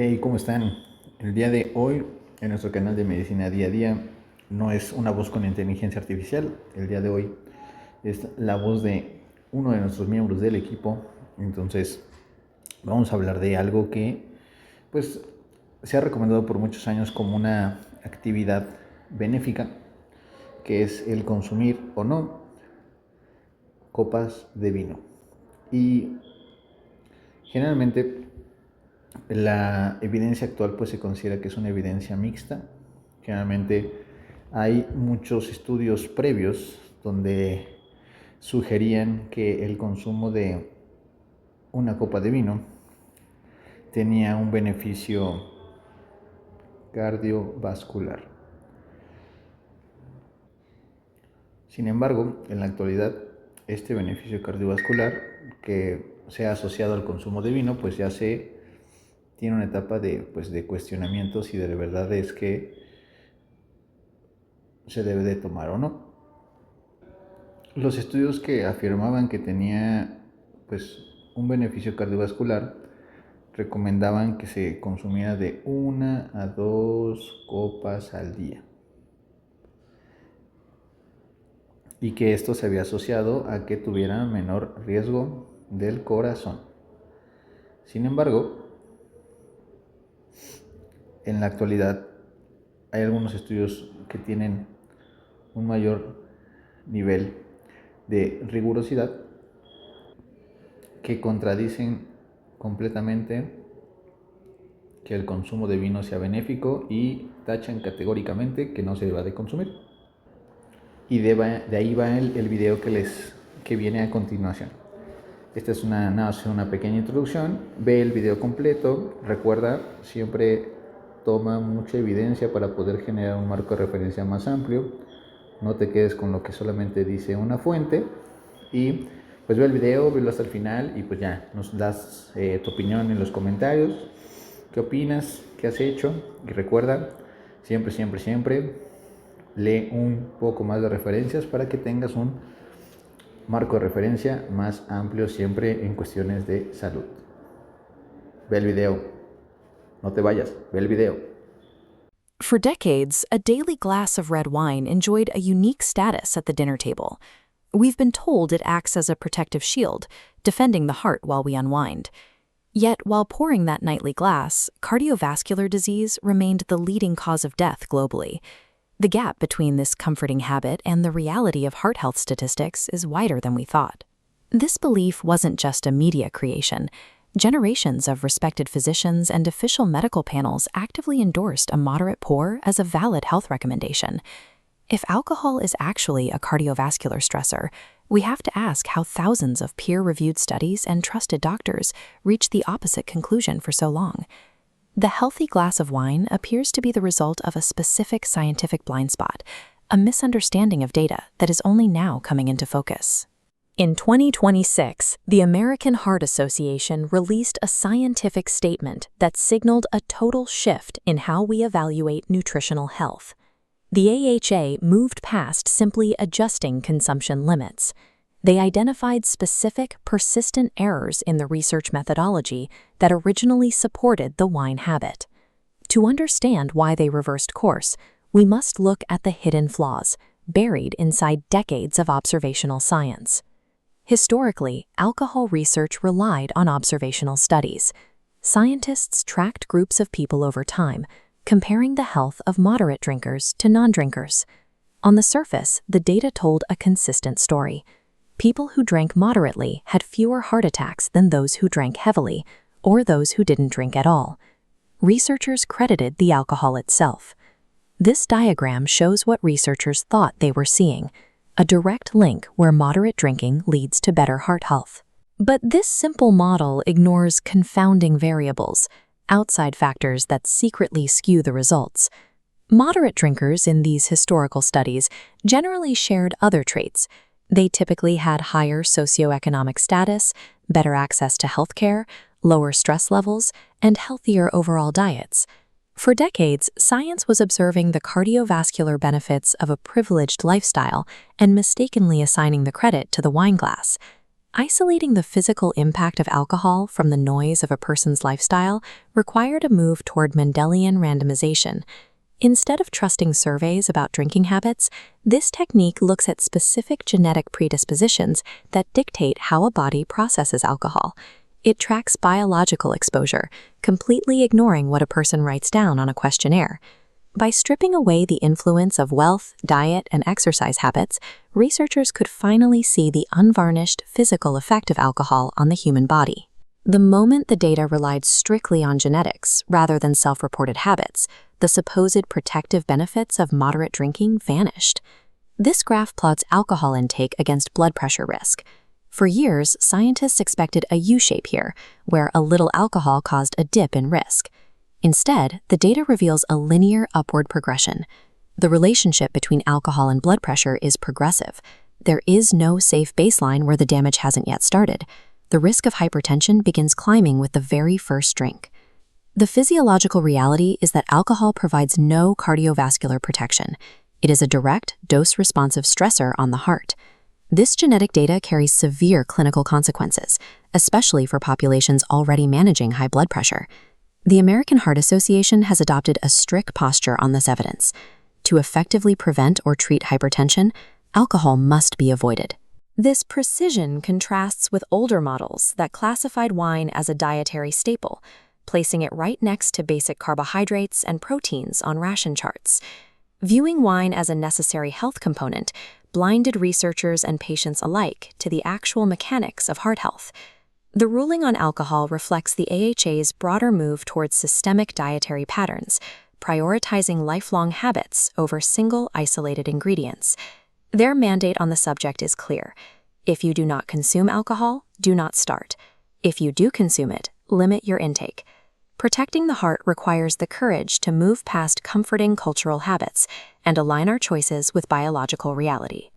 Hey, ¿cómo están? El día de hoy, en nuestro canal de Medicina Día, no es una voz con inteligencia artificial. El día de hoy es la voz de uno de nuestros miembros del equipo. Entonces, vamos a hablar de algo que, pues, se ha recomendado por muchos años como una actividad benéfica, que es el consumir o no copas de vino. Y generalmente la evidencia actual pues se considera que es una evidencia mixta. Generalmente hay muchos estudios previos donde sugerían que el consumo de una copa de vino tenía un beneficio cardiovascular. Sin embargo, en la actualidad, este beneficio cardiovascular que se ha asociado al consumo de vino pues ya tiene una etapa de cuestionamiento si de verdad es que se debe de tomar o no. Los estudios que afirmaban que tenía pues un beneficio cardiovascular recomendaban que se consumiera de 1 a 2 copas al día y que esto se había asociado a que tuviera menor riesgo del corazón. Sin embargo, en la actualidad hay algunos estudios que tienen un mayor nivel de rigurosidad que contradicen completamente que el consumo de vino sea benéfico y tachan categóricamente que no se deba de consumir. Y de ahí va el video que viene a continuación. Esta es una pequeña introducción. Ve el video completo. Recuerda, siempre toma mucha evidencia para poder generar un marco de referencia más amplio. No te quedes con lo que solamente dice una fuente. Y pues ve el video, velo hasta el final y pues ya nos das tu opinión en los comentarios. ¿Qué opinas? ¿Qué has hecho? Y recuerda, siempre lee un poco más de referencias para que tengas un marco de referencia más amplio siempre en cuestiones de salud. Ve el video. No te vayas, ve el video. For decades, a daily glass of red wine enjoyed a unique status at the dinner table. We've been told it acts as a protective shield, defending the heart while we unwind. Yet, while pouring that nightly glass, cardiovascular disease remained the leading cause of death globally. The gap between this comforting habit and the reality of heart health statistics is wider than we thought. This belief wasn't just a media creation. Generations of respected physicians and official medical panels actively endorsed a moderate pour as a valid health recommendation. If alcohol is actually a cardiovascular stressor, we have to ask how thousands of peer-reviewed studies and trusted doctors reached the opposite conclusion for so long. The healthy glass of wine appears to be the result of a specific scientific blind spot, a misunderstanding of data that is only now coming into focus. In 2026, the American Heart Association released a scientific statement that signaled a total shift in how we evaluate nutritional health. The AHA moved past simply adjusting consumption limits. They identified specific, persistent errors in the research methodology that originally supported the wine habit. To understand why they reversed course, we must look at the hidden flaws, buried inside decades of observational science. Historically, alcohol research relied on observational studies. Scientists tracked groups of people over time, comparing the health of moderate drinkers to non-drinkers. On the surface, the data told a consistent story. People who drank moderately had fewer heart attacks than those who drank heavily, or those who didn't drink at all. Researchers credited the alcohol itself. This diagram shows what researchers thought they were seeing, a direct link where moderate drinking leads to better heart health. But this simple model ignores confounding variables, outside factors that secretly skew the results. Moderate drinkers in these historical studies generally shared other traits. They typically had higher socioeconomic status, better access to healthcare, lower stress levels, and healthier overall diets. For decades, science was observing the cardiovascular benefits of a privileged lifestyle and mistakenly assigning the credit to the wine glass. Isolating the physical impact of alcohol from the noise of a person's lifestyle required a move toward Mendelian randomization. Instead of trusting surveys about drinking habits, this technique looks at specific genetic predispositions that dictate how a body processes alcohol. It tracks biological exposure, completely ignoring what a person writes down on a questionnaire. By stripping away the influence of wealth, diet, and exercise habits, researchers could finally see the unvarnished physical effect of alcohol on the human body. The moment the data relied strictly on genetics rather than self-reported habits, the supposed protective benefits of moderate drinking vanished. This graph plots alcohol intake against blood pressure risk. For years, scientists expected a U-shape here, where a little alcohol caused a dip in risk. Instead, the data reveals a linear upward progression. The relationship between alcohol and blood pressure is progressive. There is no safe baseline where the damage hasn't yet started. The risk of hypertension begins climbing with the very first drink. The physiological reality is that alcohol provides no cardiovascular protection. It is a direct, dose-responsive stressor on the heart. This genetic data carries severe clinical consequences, especially for populations already managing high blood pressure. The American Heart Association has adopted a strict posture on this evidence. To effectively prevent or treat hypertension, alcohol must be avoided. This precision contrasts with older models that classified wine as a dietary staple, placing it right next to basic carbohydrates and proteins on ration charts. Viewing wine as a necessary health component blinded researchers and patients alike to the actual mechanics of heart health. The ruling on alcohol reflects the AHA's broader move towards systemic dietary patterns, prioritizing lifelong habits over single isolated ingredients. Their mandate on the subject is clear. If you do not consume alcohol, do not start. If you do consume it, limit your intake. Protecting the heart requires the courage to move past comforting cultural habits and align our choices with biological reality.